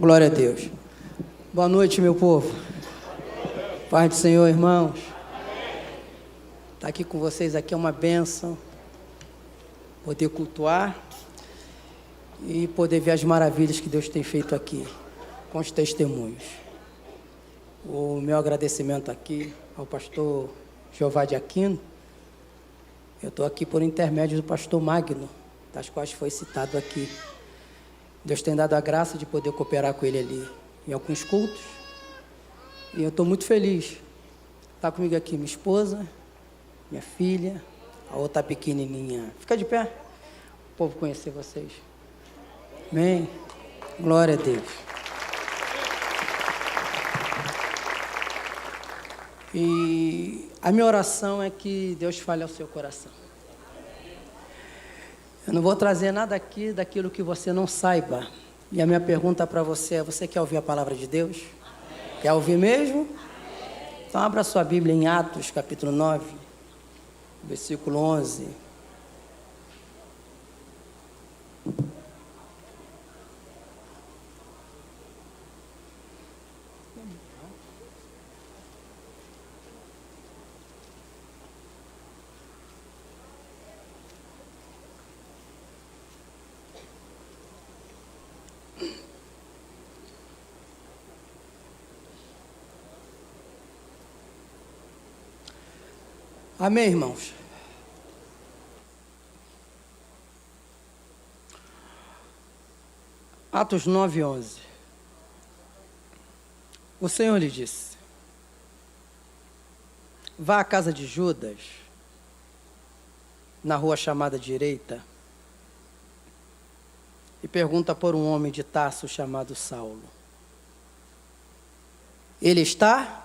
Glória a Deus. Boa noite, meu povo. Paz do Senhor, irmãos. Estar aqui com vocês aqui é uma bênção. Poder cultuar e poder ver as maravilhas que Deus tem feito aqui, com os testemunhos. O meu agradecimento aqui ao pastor Jeová de Aquino. Eu estou aqui por intermédio do pastor Magno, das quais foi citado aqui. Deus tem dado a graça de poder cooperar com ele ali em alguns cultos. E eu estou muito feliz. Está comigo aqui minha esposa, minha filha, a outra pequenininha. Fica de pé, o povo conhecer vocês. Amém? Glória a Deus. E a minha oração é que Deus fale ao seu coração. Eu não vou trazer nada aqui daquilo que você não saiba. E a minha pergunta para você é: você quer ouvir a palavra de Deus? Amém. Quer ouvir mesmo? Amém. Então abra sua Bíblia em Atos, capítulo 9, versículo 11. Amém, irmãos? Atos 9, 11. O Senhor lhe disse: vá à casa de Judas, na rua chamada direita, e pergunta por um homem de Tarso chamado Saulo. Ele está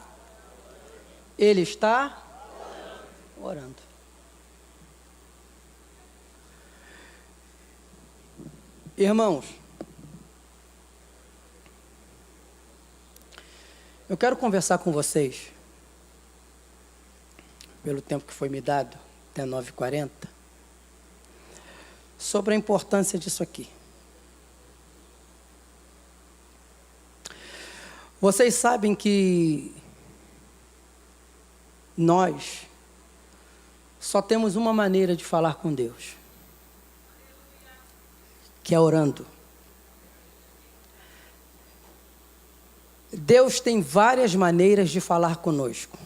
orando. Irmãos, eu quero conversar com vocês, pelo tempo que foi me dado, até 9h40, sobre a importância disso aqui. Vocês sabem que nós só temos uma maneira de falar com Deus, que é orando. Deus tem várias maneiras de falar conosco.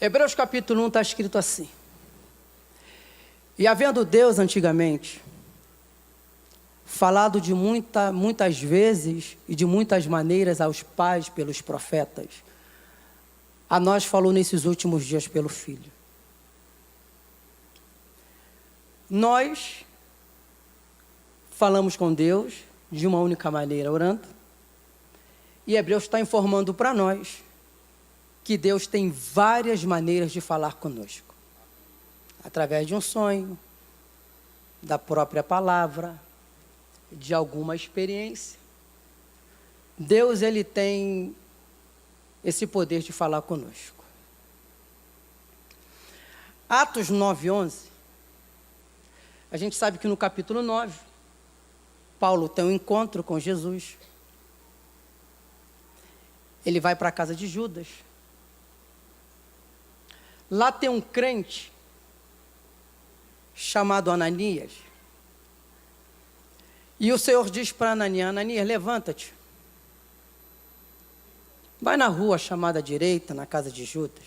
Hebreus capítulo 1 está escrito assim: e havendo Deus antigamente falado de muitas vezes e de muitas maneiras aos pais pelos profetas, a nós falou nesses últimos dias pelo Filho. Nós falamos com Deus de uma única maneira, orando. E Hebreus está informando para nós que Deus tem várias maneiras de falar conosco. Através de um sonho, da própria palavra, de alguma experiência. Deus, ele tem esse poder de falar conosco. Atos 9, 11. A gente sabe que no capítulo 9, Paulo tem um encontro com Jesus. Ele vai para a casa de Judas. Lá tem um crente chamado Ananias. E o Senhor diz para Ananias: Ananias, levanta-te. Vai na rua chamada direita, na casa de Judas,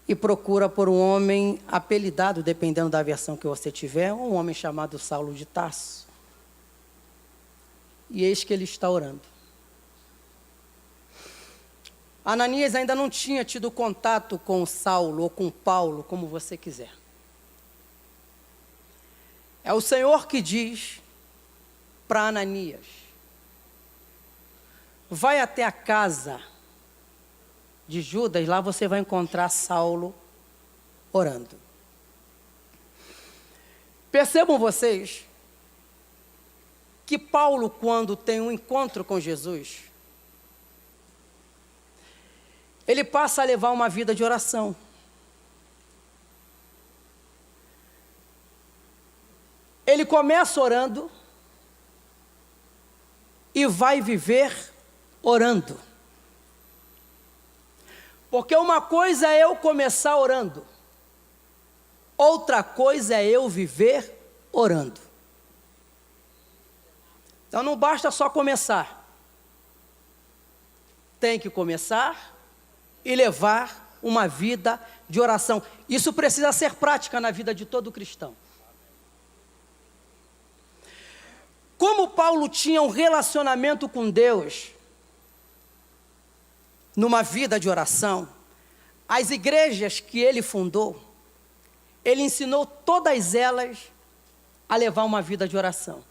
e procura por um homem apelidado, dependendo da versão que você tiver, um homem chamado Saulo de Tarso. E eis que ele está orando. Ananias ainda não tinha tido contato com Saulo ou com Paulo, como você quiser. É o Senhor que diz para Ananias: vai até a casa de Judas, lá você vai encontrar Saulo orando. Percebam vocês que Paulo, quando tem um encontro com Jesus, ele passa a levar uma vida de oração. Ele começa orando e vai viver orando. Porque uma coisa é eu começar orando, outra coisa é eu viver orando. Então não basta só começar, tem que começar e levar uma vida de oração. Isso precisa ser prática na vida de todo cristão. Como Paulo tinha um relacionamento com Deus, numa vida de oração, as igrejas que ele fundou, ele ensinou todas elas a levar uma vida de oração.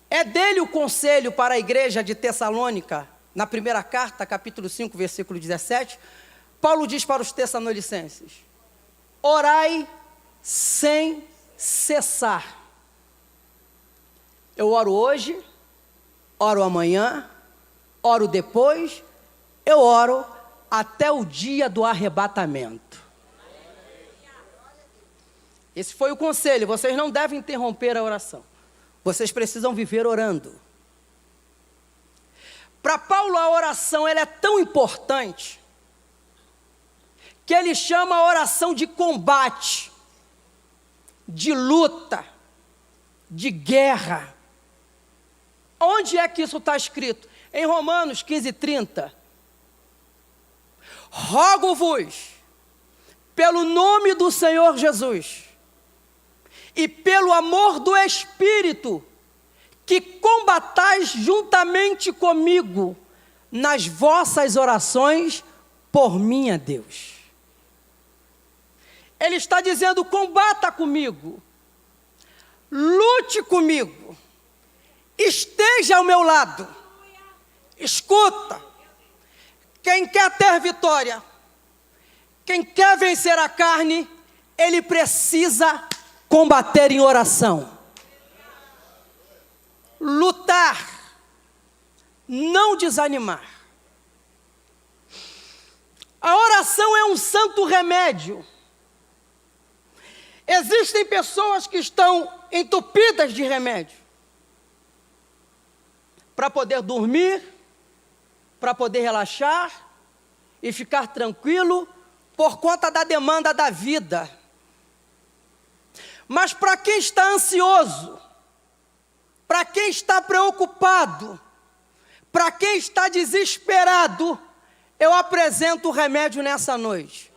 É dele o conselho para a igreja de Tessalônica, na primeira carta, capítulo 5, versículo 17, Paulo diz para os tessalonicenses: orai sem cessar. Eu oro hoje, oro amanhã, oro depois, eu oro até o dia do arrebatamento. Esse foi o conselho, vocês não devem interromper a oração. Vocês precisam viver orando. Para Paulo a oração ela é tão importante, que ele chama a oração de combate, de luta, de guerra. Onde é que isso está escrito? Em Romanos 15:30. Rogo-vos, pelo nome do Senhor Jesus, e pelo amor do Espírito, que combatais juntamente comigo nas vossas orações por mim a Deus. Ele está dizendo: combata comigo, lute comigo, esteja ao meu lado. Escuta, quem quer ter vitória, quem quer vencer a carne, ele precisa combater em oração. Lutar, não desanimar. A oração é um santo remédio. Existem pessoas que estão entupidas de remédio para poder dormir, para poder relaxar e ficar tranquilo por conta da demanda da vida. Mas para quem está ansioso, para quem está preocupado, para quem está desesperado, eu apresento o remédio nessa noite.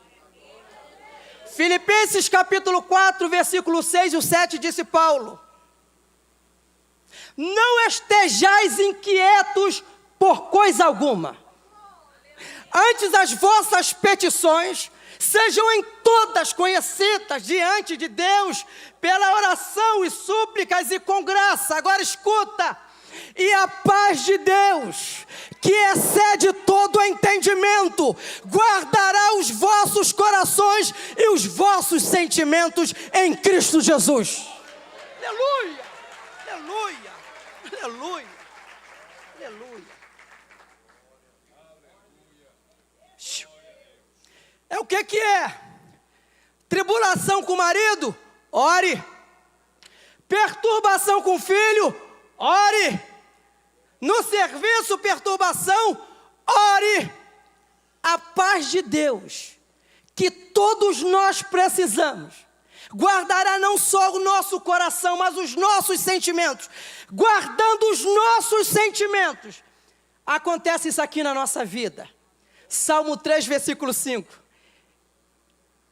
Filipenses capítulo 4, versículo 6 e 7, disse Paulo: não estejais inquietos por coisa alguma, antes as vossas petições sejam em todas conhecidas diante de Deus, pela oração e súplicas e com graça. Agora escuta: e a paz de Deus, que excede todo entendimento, guardará os vossos corações e os vossos sentimentos em Cristo Jesus. Aleluia, aleluia, aleluia, aleluia. É o que é? Tribulação com o marido? Ore. Perturbação com o filho? Ore. No serviço, perturbação? Ore. A paz de Deus, que todos nós precisamos, guardará não só o nosso coração, mas os nossos sentimentos. Guardando os nossos sentimentos, acontece isso aqui na nossa vida. Salmo 3, versículo 5.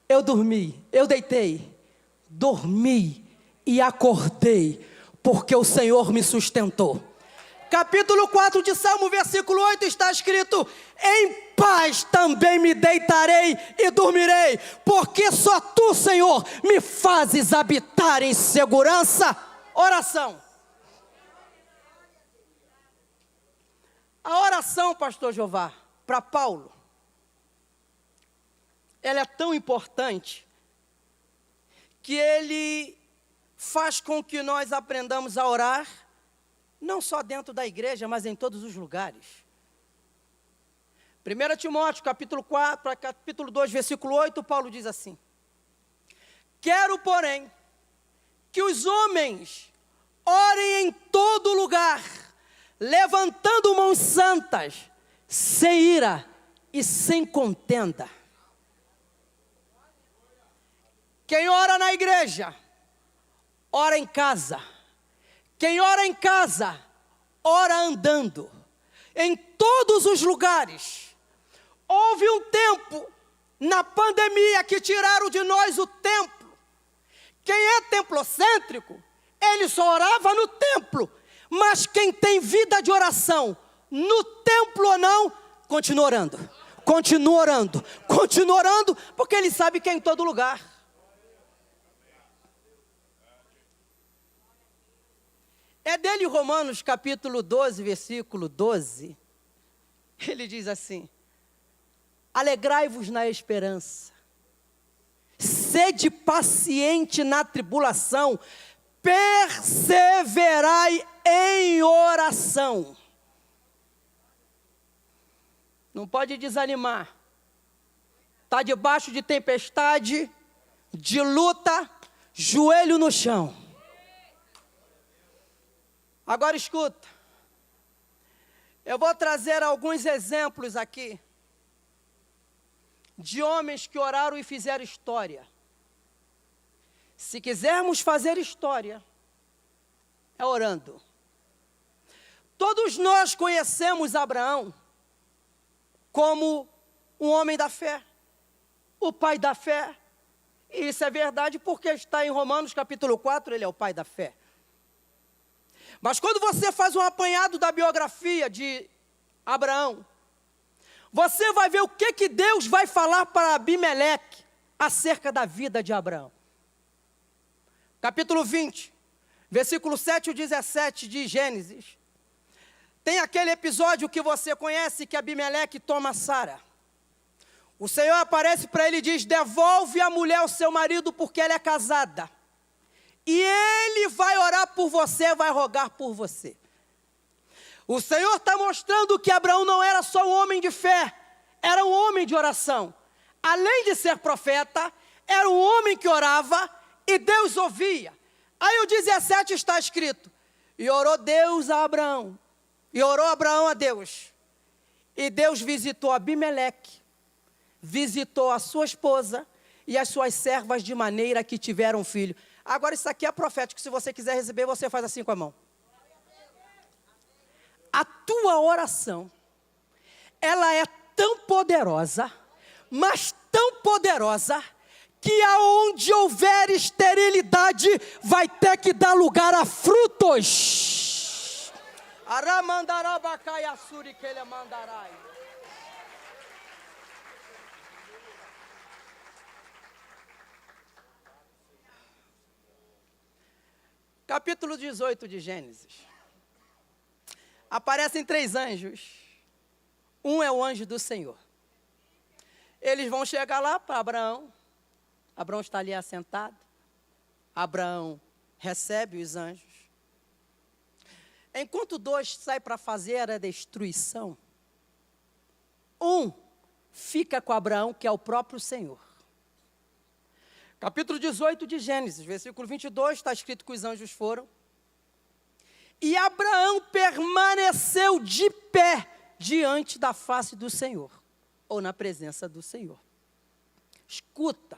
Eu deitei, dormi e acordei, porque o Senhor me sustentou. Capítulo 4 de Salmo, versículo 8, está escrito: em paz também me deitarei e dormirei, porque só tu, Senhor, me fazes habitar em segurança. Oração. A oração, pastor Jová, para Paulo, ela é tão importante que ele faz com que nós aprendamos a orar, não só dentro da igreja, mas em todos os lugares. 1 Timóteo, capítulo 4, capítulo 2, versículo 8, Paulo diz assim: quero, porém, que os homens orem em todo lugar, levantando mãos santas, sem ira e sem contenda. Quem ora na igreja, ora em casa. Quem ora em casa, ora andando. Em todos os lugares. Houve um tempo na pandemia que tiraram de nós o templo. Quem é templocêntrico, ele só orava no templo. Mas quem tem vida de oração, no templo ou não, continua orando. Continua orando. Continua orando, porque ele sabe que é em todo lugar. É dele Romanos capítulo 12, versículo 12. Ele diz assim: alegrai-vos na esperança, sede paciente na tribulação, perseverai em oração. Não pode desanimar. Está debaixo de tempestade, de luta, joelho no chão. Agora escuta, eu vou trazer alguns exemplos aqui, de homens que oraram e fizeram história. Se quisermos fazer história, é orando. Todos nós conhecemos Abraão como um homem da fé, o pai da fé. E isso é verdade porque está em Romanos capítulo 4, ele é o pai da fé. Mas quando você faz um apanhado da biografia de Abraão, você vai ver o que Deus vai falar para Abimeleque acerca da vida de Abraão. Capítulo 20, versículo 7 e 17 de Gênesis. Tem aquele episódio que você conhece, que Abimeleque toma Sara. O Senhor aparece para ele e diz: devolve a mulher ao seu marido porque ela é casada. E ele vai orar por você, vai rogar por você. O Senhor está mostrando que Abraão não era só um homem de fé, era um homem de oração. Além de ser profeta, era um homem que orava e Deus ouvia. Aí o 17 está escrito: e orou Deus a Abraão, e orou Abraão a Deus. E Deus visitou Abimeleque, visitou a sua esposa e as suas servas de maneira que tiveram filho. Agora isso aqui é profético, se você quiser receber, você faz assim com a mão. A tua oração, ela é tão poderosa, mas tão poderosa, que aonde houver esterilidade, vai ter que dar lugar a frutos. Aramandarabacaiaçuri que ele mandarai. Capítulo 18 de Gênesis. Aparecem 3 anjos. Um é o anjo do Senhor. Eles vão chegar lá para Abraão. Abraão está ali assentado. Abraão recebe os anjos. Enquanto 2 saem para fazer a destruição, um fica com Abraão, que é o próprio Senhor. Capítulo 18 de Gênesis, versículo 22, está escrito que os anjos foram. E Abraão permaneceu de pé diante da face do Senhor, ou na presença do Senhor. Escuta,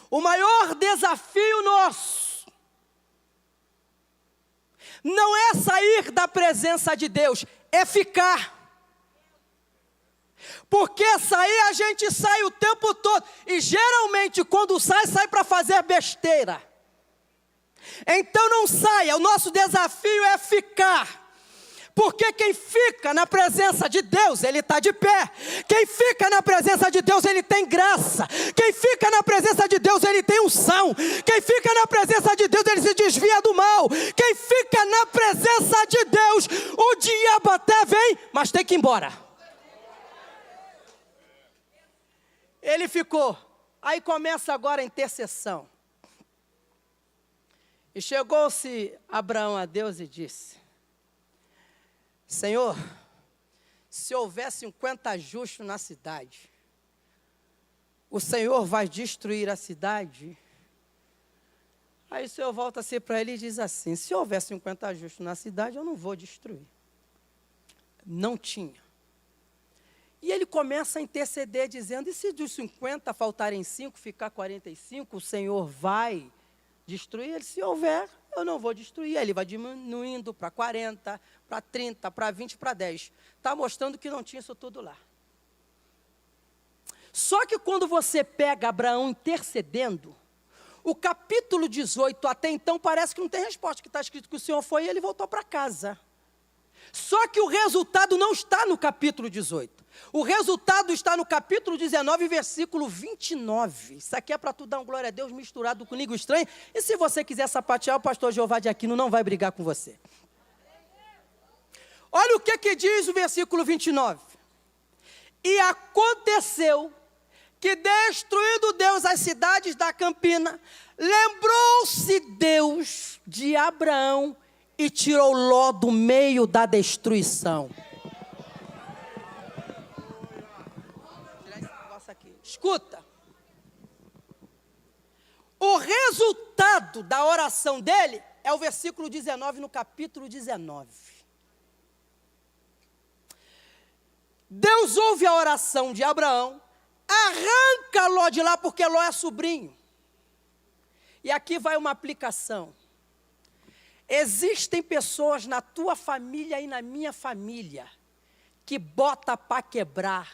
o maior desafio nosso não é sair da presença de Deus, é ficar. Porque sair a gente sai o tempo todo. E geralmente quando sai para fazer besteira. Então não saia, o nosso desafio é ficar. Porque quem fica na presença de Deus, ele está de pé. Quem fica na presença de Deus, ele tem graça. Quem fica na presença de Deus, ele tem unção. Quem fica na presença de Deus, ele se desvia do mal. Quem fica na presença de Deus, o diabo até vem, mas tem que ir embora. Ele ficou. Aí começa agora a intercessão. E chegou-se Abraão a Deus e disse: Senhor, se houver 50 justos na cidade, o Senhor vai destruir a cidade? Aí o Senhor volta assim para ele e diz assim: se houver 50 justos na cidade, eu não vou destruir. Não tinha. E ele começa a interceder, dizendo, e se dos 50 faltarem 5, ficar 45, o Senhor vai destruir? Ele, se houver, eu não vou destruir. Aí ele vai diminuindo para 40, para 30, para 20, para 10. Está mostrando que não tinha isso tudo lá. Só que quando você pega Abraão intercedendo, o capítulo 18, até então, parece que não tem resposta, que está escrito que o Senhor foi e ele voltou para casa. Só que o resultado não está no capítulo 18. O resultado está no capítulo 19, versículo 29. Isso aqui é para tu dar um glória a Deus misturado com língua estranha. E se você quiser sapatear, o pastor Jeová de Aquino não vai brigar com você. Olha o que diz o versículo 29. E aconteceu que, destruindo Deus as cidades da campina, lembrou-se Deus de Abraão e tirou Ló do meio da destruição. Vou tirar esse negócio aqui. Escuta. O resultado da oração dele é o versículo 19 no capítulo 19. Deus ouve a oração de Abraão, arranca Ló de lá, porque Ló é sobrinho. E aqui vai uma aplicação. Existem pessoas na tua família e na minha família que bota para quebrar,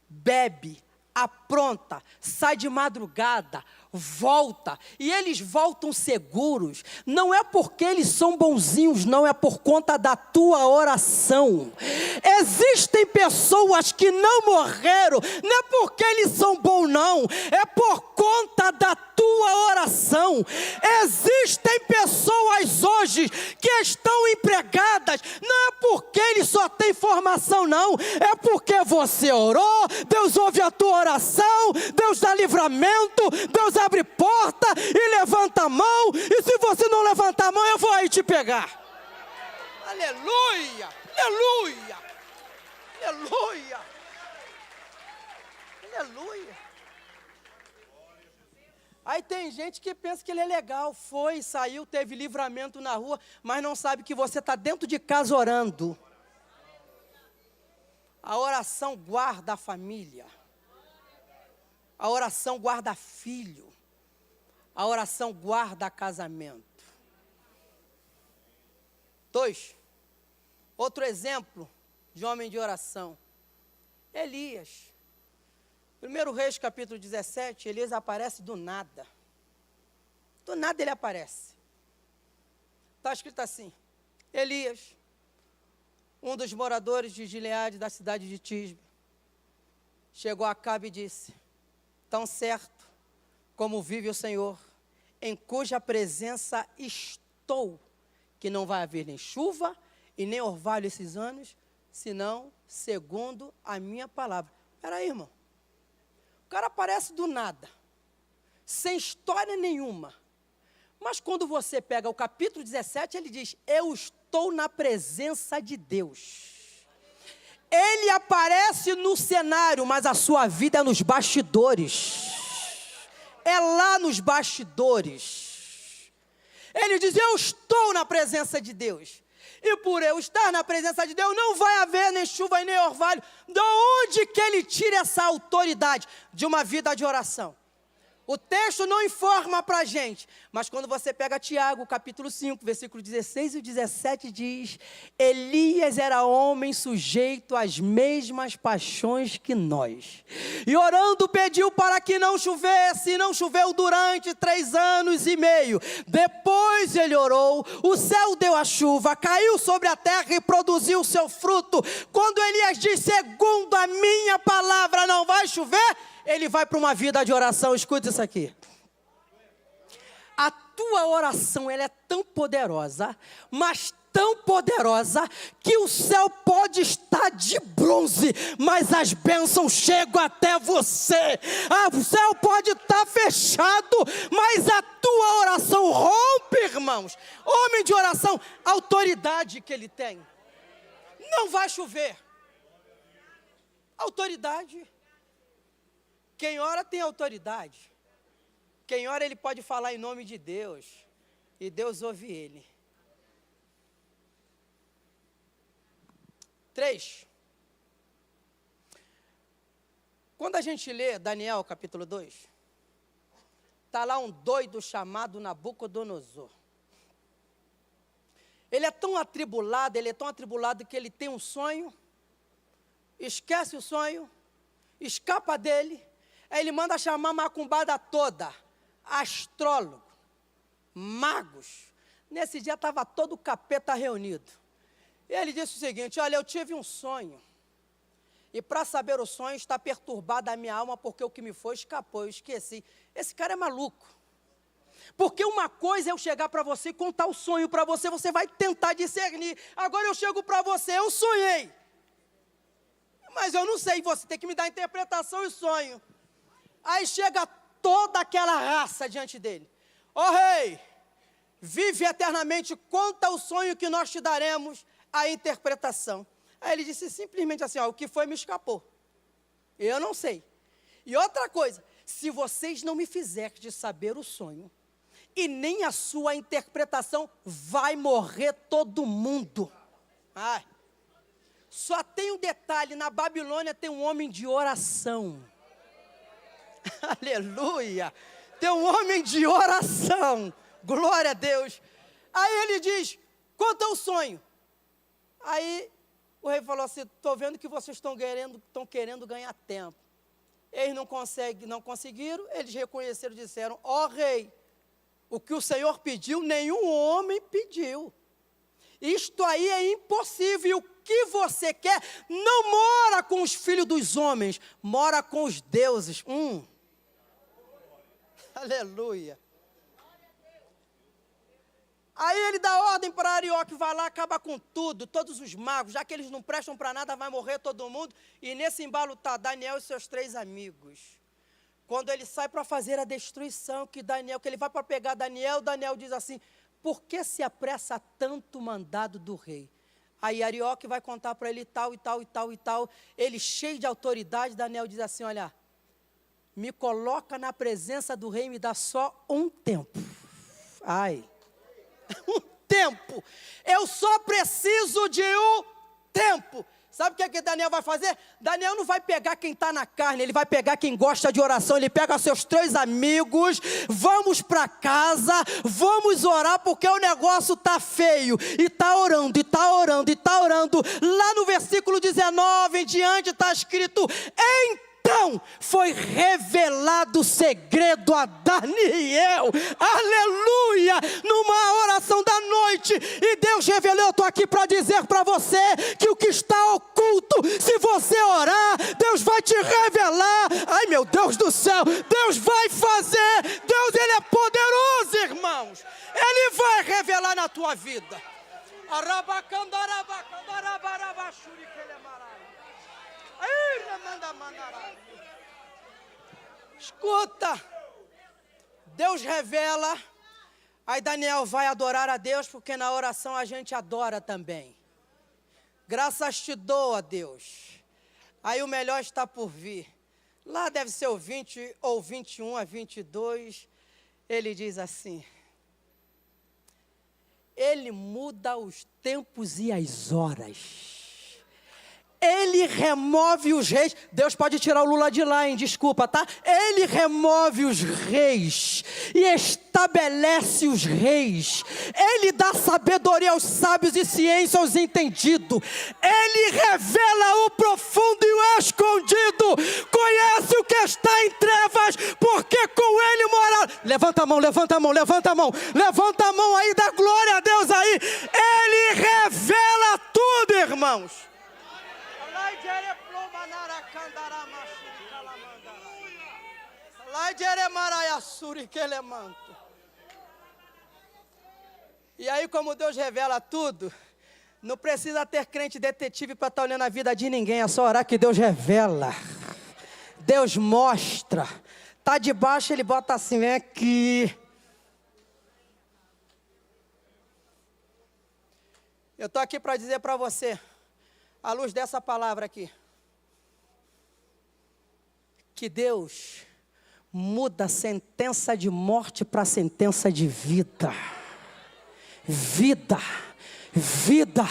bebe, apronta, sai de madrugada, volta, e eles voltam seguros, não é porque eles são bonzinhos, não, é por conta da tua oração. Existem pessoas que não morreram, não é porque eles são bons não, é por conta da tua oração. Existem pessoas hoje que estão empregadas, não é porque eles só têm formação não, é porque você orou, Deus ouve a tua oração, Deus dá livramento, Deus abre porta e levanta a mão, e se você não levantar a mão, eu vou aí te pegar. Aleluia, aleluia, aleluia, aleluia. Aí tem gente que pensa que ele é legal, foi, saiu, teve livramento na rua, mas não sabe que você está dentro de casa orando. A oração guarda a família. A oração guarda filho. A oração guarda casamento. 2. Outro exemplo de homem de oração. Elias. 1 Reis, capítulo 17, Elias aparece do nada. Do nada ele aparece. Está escrito assim. Elias, um dos moradores de Gileade, da cidade de Tisbe, chegou a Acabe e disse: tão certo como vive o Senhor, em cuja presença estou, que não vai haver nem chuva e nem orvalho esses anos, senão segundo a minha palavra. Espera aí, irmão. O cara aparece do nada, sem história nenhuma. Mas quando você pega o capítulo 17, ele diz: eu estou na presença de Deus. Ele aparece no cenário, mas a sua vida é nos bastidores. É lá nos bastidores. Ele diz: eu estou na presença de Deus. E por eu estar na presença de Deus, não vai haver nem chuva e nem orvalho. De onde que ele tira essa autoridade? De uma vida de oração. O texto não informa para a gente, mas quando você pega Tiago, capítulo 5, versículo 16 e 17, diz: Elias era homem sujeito às mesmas paixões que nós. E orando pediu para que não chovesse, e não choveu durante 3 anos e meio. Depois ele orou, o céu deu a chuva, caiu sobre a terra e produziu o seu fruto. Quando Elias diz: segundo a minha palavra não vai chover, ele vai para uma vida de oração. Escuta isso aqui. A tua oração, ela é tão poderosa, mas tão poderosa, que o céu pode estar de bronze, mas as bênçãos chegam até você. O céu pode estar fechado, mas a tua oração rompe, irmãos. Homem de oração, a autoridade que ele tem. Não vai chover. Autoridade. Quem ora tem autoridade. Quem ora, ele pode falar em nome de Deus. E Deus ouve ele. 3. Quando a gente lê Daniel capítulo 2, está lá um doido chamado Nabucodonosor. Ele é tão atribulado que ele tem um sonho, esquece o sonho, escapa dele, aí ele manda chamar a macumbada toda, astrólogo, magos. Nesse dia estava todo o capeta reunido. E ele disse o seguinte: olha, eu tive um sonho, e para saber o sonho está perturbada a minha alma, porque o que me foi escapou, eu esqueci. Esse cara é maluco. Porque uma coisa é eu chegar para você e contar o sonho para você, você vai tentar discernir. Agora eu chego para você, eu sonhei, mas eu não sei, você tem que me dar a interpretação e sonho. Aí chega toda aquela raça diante dele. Ó rei, vive eternamente, conta o sonho que nós te daremos a interpretação. Aí ele disse simplesmente assim, ó, o que foi me escapou. Eu não sei. E outra coisa, se vocês não me fizerem saber o sonho, e nem a sua interpretação, vai morrer todo mundo. Ai. Só tem um detalhe, na Babilônia tem um homem de oração. Aleluia. Tem um homem de oração. Glória a Deus. Aí ele diz, conta o sonho. Aí o rei falou assim, estou vendo que vocês estão querendo ganhar tempo. Eles não conseguiram, eles reconheceram e disseram, ó rei, o que o Senhor pediu, nenhum homem pediu. Isto aí é impossível. E o que você quer não mora com os filhos dos homens, mora com os deuses. Aleluia. Aí ele dá ordem para Arioque, vai lá, acaba com tudo, todos os magos, já que eles não prestam para nada, vai morrer todo mundo. E nesse embalo está Daniel e seus 3 amigos. Quando ele sai para fazer a destruição, que ele vai para pegar Daniel, Daniel diz assim, por que se apressa tanto o mandado do rei? Aí Arioque vai contar para ele tal e tal e tal e tal. Ele cheio de autoridade, Daniel diz assim, olha, me coloca na presença do rei, me dá só um tempo. Ai, um tempo. Eu só preciso de um tempo. Sabe o que Daniel vai fazer? Daniel não vai pegar quem está na carne, ele vai pegar quem gosta de oração, ele pega seus 3 amigos, vamos para casa, vamos orar, porque o negócio está feio, e está orando, e está orando, e está orando. Lá no versículo 19 em diante está escrito, então foi revelado o segredo a Daniel, aleluia, numa oração da noite, e Deus revelou, eu estou aqui para dizer para você, que o que está oculto, se você orar, Deus vai te revelar. Ai meu Deus do céu, Deus vai fazer, Deus ele é poderoso, irmãos, ele vai revelar na tua vida. Escuta, Deus revela, aí Daniel vai adorar a Deus, porque na oração a gente adora também. Graças te dou a Deus. Aí o melhor está por vir. Lá deve ser o 20 ou 21 a 22, ele diz assim, ele muda os tempos e as horas. Ele remove os reis. Deus pode tirar o Lula de lá, hein? Desculpa, tá? Ele remove os reis e estabelece os reis. Ele dá sabedoria aos sábios e ciência aos entendidos. Ele revela o profundo e o escondido. Conhece o que está em trevas, porque com ele mora. Levanta a mão, levanta a mão, levanta a mão. Levanta a mão aí, dá glória a Deus aí. Ele revela tudo, irmãos. E aí, como Deus revela tudo, não precisa ter crente detetive para estar olhando a vida de ninguém, é só orar que Deus revela, Deus mostra. Está debaixo, ele bota assim, vem aqui. Eu estou aqui para dizer para você, à luz dessa palavra aqui, que Deus muda a sentença de morte para a sentença de vida. Vida, vida,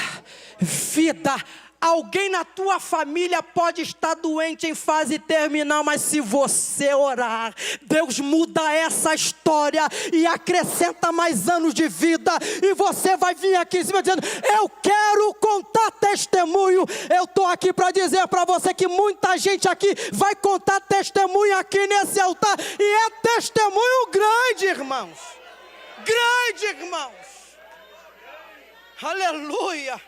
vida. Alguém na tua família pode estar doente em fase terminal, mas se você orar, Deus muda essa história e acrescenta mais anos de vida. E você vai vir aqui em cima dizendo: eu quero contar testemunho. Eu estou aqui para dizer para você que muita gente aqui vai contar testemunho aqui nesse altar. E é testemunho grande, irmãos. Grande, irmãos. Aleluia.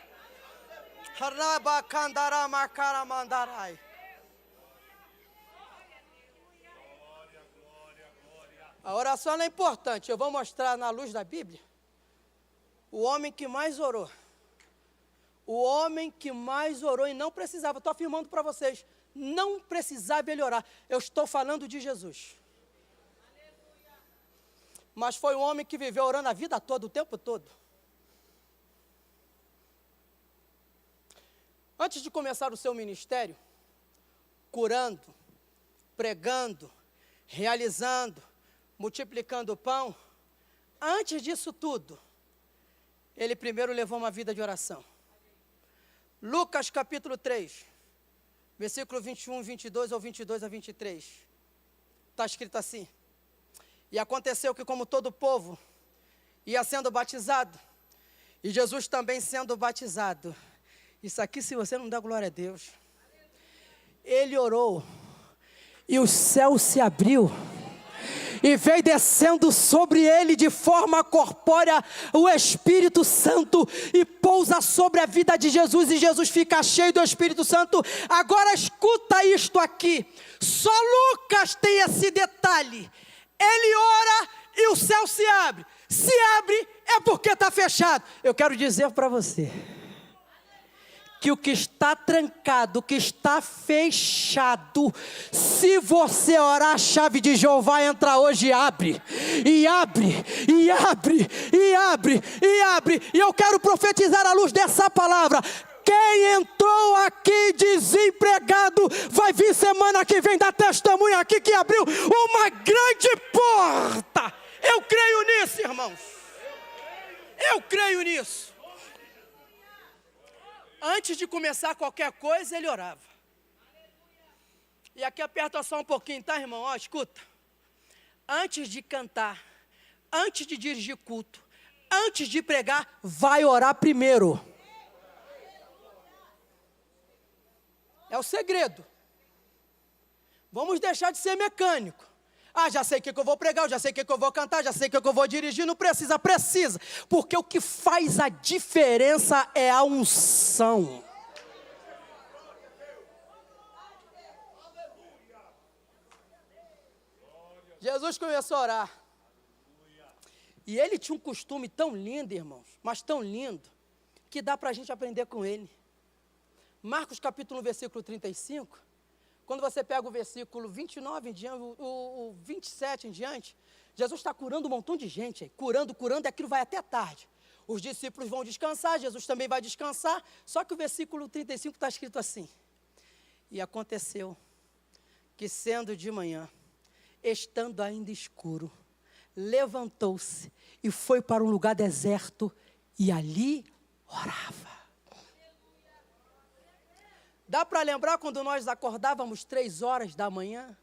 A oração é importante. Eu vou mostrar na luz da Bíblia o homem que mais orou. O homem que mais orou e não precisava. Estou afirmando para vocês, não precisava ele orar. Eu estou falando de Jesus. Mas foi um homem que viveu orando a vida toda, o tempo todo. Antes de começar o seu ministério, curando, pregando, realizando, multiplicando o pão, antes disso tudo, ele primeiro levou uma vida de oração. Lucas capítulo 3, versículo 21, 22 ou 22 a 23. Está escrito assim: e aconteceu que, como todo o povo ia sendo batizado, e Jesus também sendo batizado, isso aqui, se você não dá glória a Deus, ele orou, e o céu se abriu, e veio descendo sobre ele de forma corpórea o Espírito Santo, e pousa sobre a vida de Jesus, e Jesus fica cheio do Espírito Santo. Agora escuta isto aqui, só Lucas tem esse detalhe. Ele ora e o céu se abre. Se abre é porque está fechado. Eu quero dizer para você que o que está trancado, o que está fechado, se você orar, a chave de Jeová entra hoje e abre, e abre, e abre, e abre, e abre. E eu quero profetizar à luz dessa palavra: quem entrou aqui desempregado, vai vir semana que vem dar testemunho aqui que abriu uma grande porta. Eu creio nisso, irmãos. Eu creio nisso. Antes de começar qualquer coisa, ele orava. E aqui aperta só um pouquinho, tá, irmão? Ó, escuta. Antes de cantar, antes de dirigir culto, antes de pregar, vai orar primeiro. É o segredo. Vamos deixar de ser mecânico. Ah, já sei o que eu vou pregar, já sei o que eu vou cantar, já sei o que eu vou dirigir. Não precisa, precisa. Porque o que faz a diferença é a unção. Jesus começou a orar. E ele tinha um costume tão lindo, irmãos, mas tão lindo, que dá para a gente aprender com ele. Marcos capítulo 1, versículo 35, quando você pega o versículo 29 em diante, o 27 em diante, Jesus está curando um montão de gente, aí, curando, e aquilo vai até tarde. Os discípulos vão descansar, Jesus também vai descansar, só que o versículo 35 está escrito assim: e aconteceu que, sendo de manhã, estando ainda escuro, levantou-se e foi para um lugar deserto e ali orava. Dá para lembrar quando nós acordávamos 3 horas da manhã?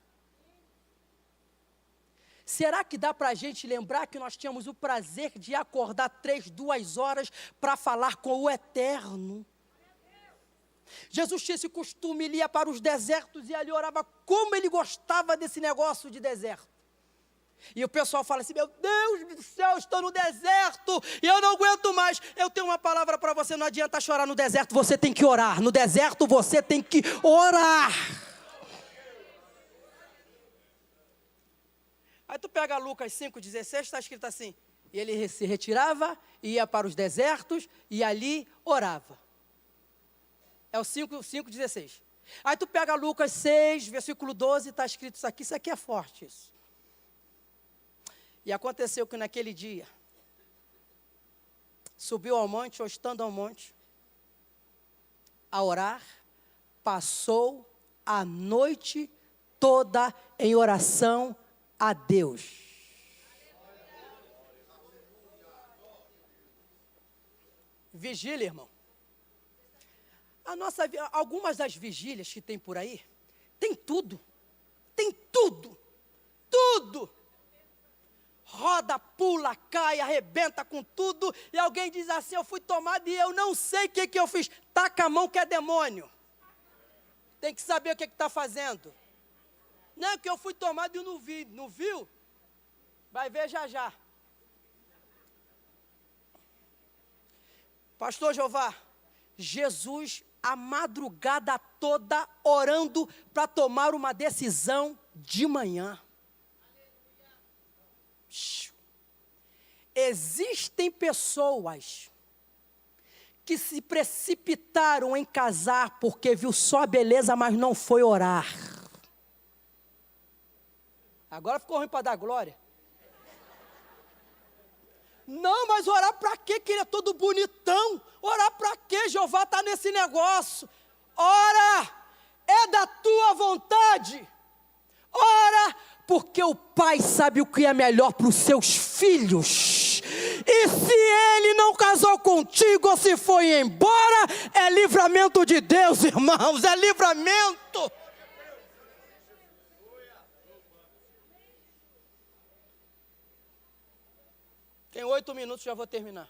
Será que dá para a gente lembrar que nós tínhamos o prazer de acordar 2 horas para falar com o Eterno? Jesus tinha esse costume, ele ia para os desertos e ali orava. Como ele gostava desse negócio de deserto. E o pessoal fala assim: meu Deus do céu, eu estou no deserto e eu não aguento mais. Eu tenho uma palavra para você: não adianta chorar no deserto, você tem que orar. No deserto você tem que orar. Aí tu pega Lucas 5,16, está escrito assim: e ele se retirava, ia para os desertos e ali orava. É o 5,16. Aí tu pega Lucas 6, versículo 12, está escrito isso aqui é forte isso. E aconteceu que naquele dia, subiu ao monte, ou estando ao monte, a orar, passou a noite toda em oração a Deus. Vigília, irmão. Algumas das vigílias que tem por aí, tem tudo. Tem tudo. Tudo. Roda, pula, cai, arrebenta com tudo. E alguém diz assim, eu fui tomado e eu não sei o que eu fiz. Taca a mão que é demônio. Tem que saber o que está fazendo. Não é que eu fui tomado e não vi. Não viu? Vai ver já já. Pastor Jeová, Jesus a madrugada toda orando para tomar uma decisão de manhã. Existem pessoas que se precipitaram em casar porque viu só a beleza, mas não foi orar. Agora ficou ruim para dar glória. Não, mas orar para quê? Que ele é todo bonitão. Orar para quê? Jeová está nesse negócio. Ora, é da tua vontade. Ora, porque o pai sabe o que é melhor para os seus filhos. E se ele não casou contigo ou se foi embora, é livramento de Deus, irmãos, é livramento. Tem 8 minutos, já vou terminar.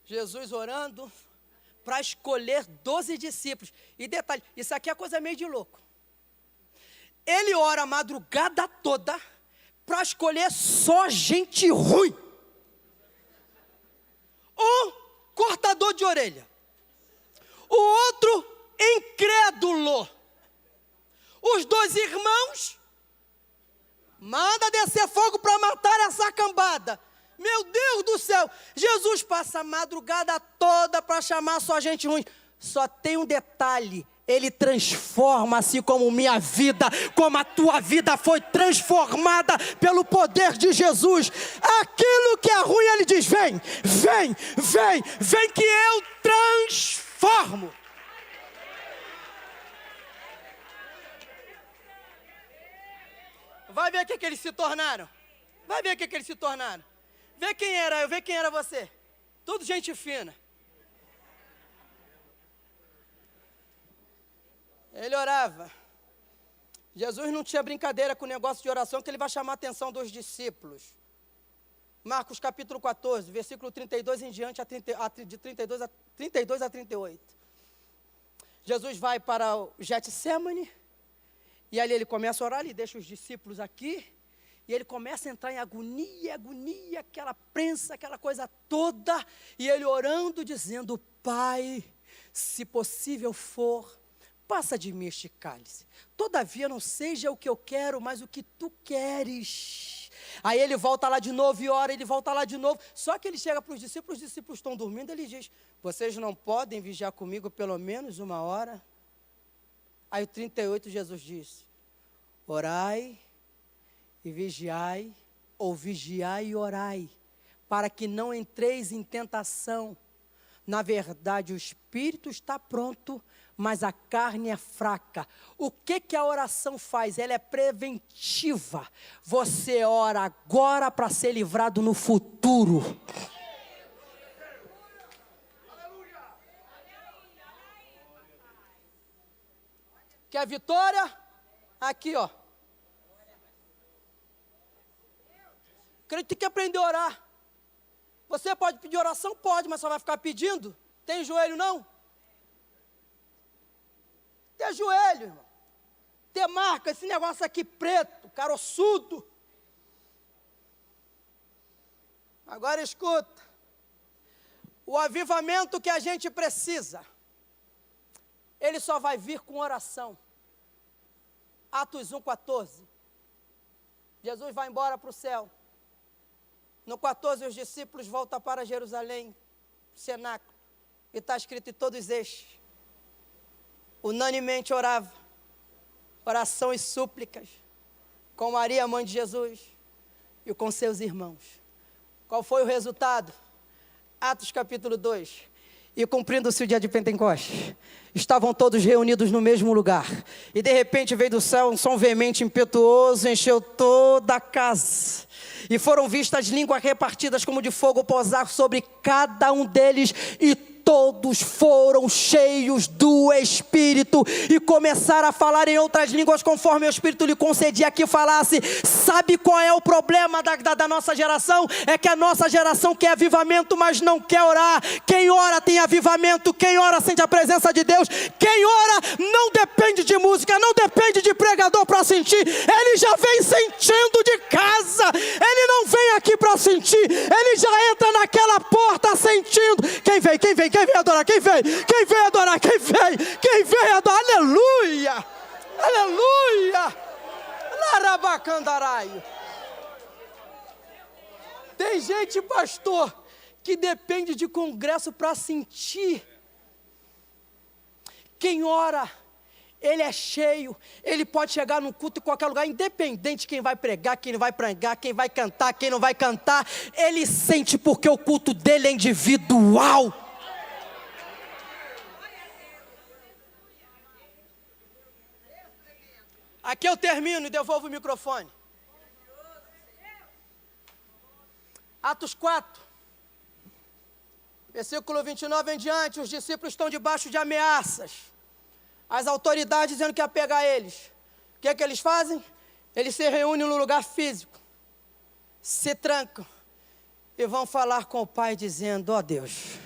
Jesus orando para escolher 12 discípulos. E detalhe, isso aqui é coisa meio de louco. Ele ora a madrugada toda para escolher só gente ruim. Um cortador de orelha. O outro incrédulo. Os 2 irmãos, manda descer fogo para matar essa cambada. Meu Deus do céu, Jesus passa a madrugada toda para chamar só gente ruim. Só tem um detalhe, ele transforma, assim como minha vida, como a tua vida foi transformada pelo poder de Jesus. Aquilo que é ruim, ele diz, vem, vem, vem, vem que eu transformo. Vai ver o que eles se tornaram. Vai ver o que eles se tornaram. Vê quem era eu, vê quem era você. Tudo gente fina. Ele orava. Jesus não tinha brincadeira com o negócio de oração, que ele vai chamar a atenção dos discípulos. Marcos capítulo 14, versículo 32 em diante, de 32 a 38. Jesus vai para o Getsemane. E ali ele começa a orar, ele deixa os discípulos aqui, e ele começa a entrar em agonia, aquela prensa, aquela coisa toda, e ele orando, dizendo, Pai, se possível for, passa de mim este cálice. Todavia não seja o que eu quero, mas o que tu queres. Aí ele volta lá de novo e ora, ele volta lá de novo, só que ele chega para os discípulos estão dormindo, ele diz, vocês não podem vigiar comigo pelo menos 1 hora? Aí o 38 Jesus disse, orai e vigiai, ou vigiai e orai, para que não entreis em tentação. Na verdade o espírito está pronto, mas a carne é fraca. O que a oração faz? Ela é preventiva. Você ora agora para ser livrado no futuro. Quer vitória? Aqui, ó. Crente tem que aprender a orar. Você pode pedir oração? Pode, mas só vai ficar pedindo? Tem joelho não? Tem joelho, irmão. Tem marca, esse negócio aqui preto, caroçudo. Agora escuta. O avivamento que a gente precisa, ele só vai vir com oração. Atos 1:14. Jesus vai embora para o céu. No 14, os discípulos voltam para Jerusalém, cenáculo. E está escrito, e todos estes, unanimemente orava, oração e súplicas, com Maria, mãe de Jesus, e com seus irmãos. Qual foi o resultado? Atos capítulo 2. E cumprindo-se o dia de Pentecostes, estavam todos reunidos no mesmo lugar. E de repente veio do céu um som veemente, impetuoso, encheu toda a casa. E foram vistas línguas repartidas como de fogo pousar sobre cada um deles. E todos foram cheios do Espírito e começaram a falar em outras línguas conforme o Espírito lhe concedia que falasse. Sabe qual é o problema da nossa geração? É que a nossa geração quer avivamento, mas não quer orar. Quem ora tem avivamento, quem ora sente a presença de Deus. Quem ora não depende de música, não depende de pregador para sentir. Ele já vem sentindo de casa. Ele não vem aqui para sentir, ele já entra naquela porta sentindo. Quem veio adorar? Quem veio adorar? Quem veio adorar? Aleluia! Aleluia! Larabacandaraio. Tem gente, pastor, que depende de congresso para sentir. Quem ora, ele é cheio, ele pode chegar num culto em qualquer lugar, independente de quem vai pregar, quem não vai pregar, quem vai cantar, quem não vai cantar, ele sente porque o culto dele é individual. Aqui eu termino e devolvo o microfone. Atos 4, versículo 29 em diante, os discípulos estão debaixo de ameaças. As autoridades dizendo que ia pegar eles. O que é que eles fazem? Eles se reúnem num lugar físico, se trancam e vão falar com o Pai dizendo: ó Deus,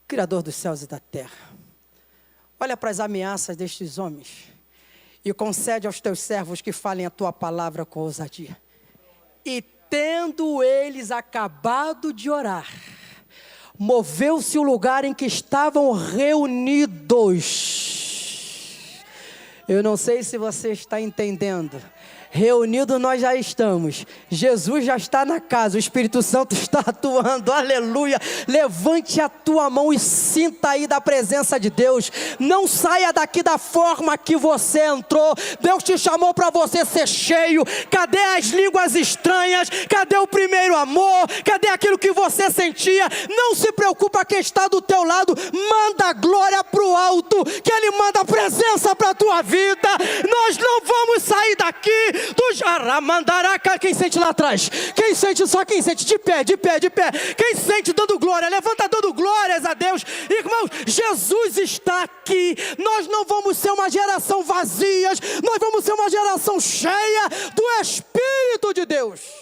Criador dos céus e da terra, olha para as ameaças destes homens e concede aos teus servos que falem a tua palavra com ousadia. E tendo eles acabado de orar, moveu-se o lugar em que estavam reunidos. Eu não sei se você está entendendo. Reunidos nós já estamos. Jesus já está na casa. O Espírito Santo está atuando. Aleluia. Levante a tua mão e sinta aí da presença de Deus. Não saia daqui da forma que você entrou. Deus te chamou para você ser cheio. Cadê as línguas estranhas? Cadê o primeiro amor? Cadê aquilo que você sentia? Não se preocupa quem está do teu lado. Manda a glória para o alto, que Ele manda a presença para a tua vida. Nós não vamos sair daqui do Jaramandaraca. Quem sente lá atrás? Quem sente? Só quem sente? De pé. Quem sente dando glória? Levanta dando glórias a Deus. Irmãos, Jesus está aqui. Nós não vamos ser uma geração vazia. Nós vamos ser uma geração cheia do Espírito de Deus.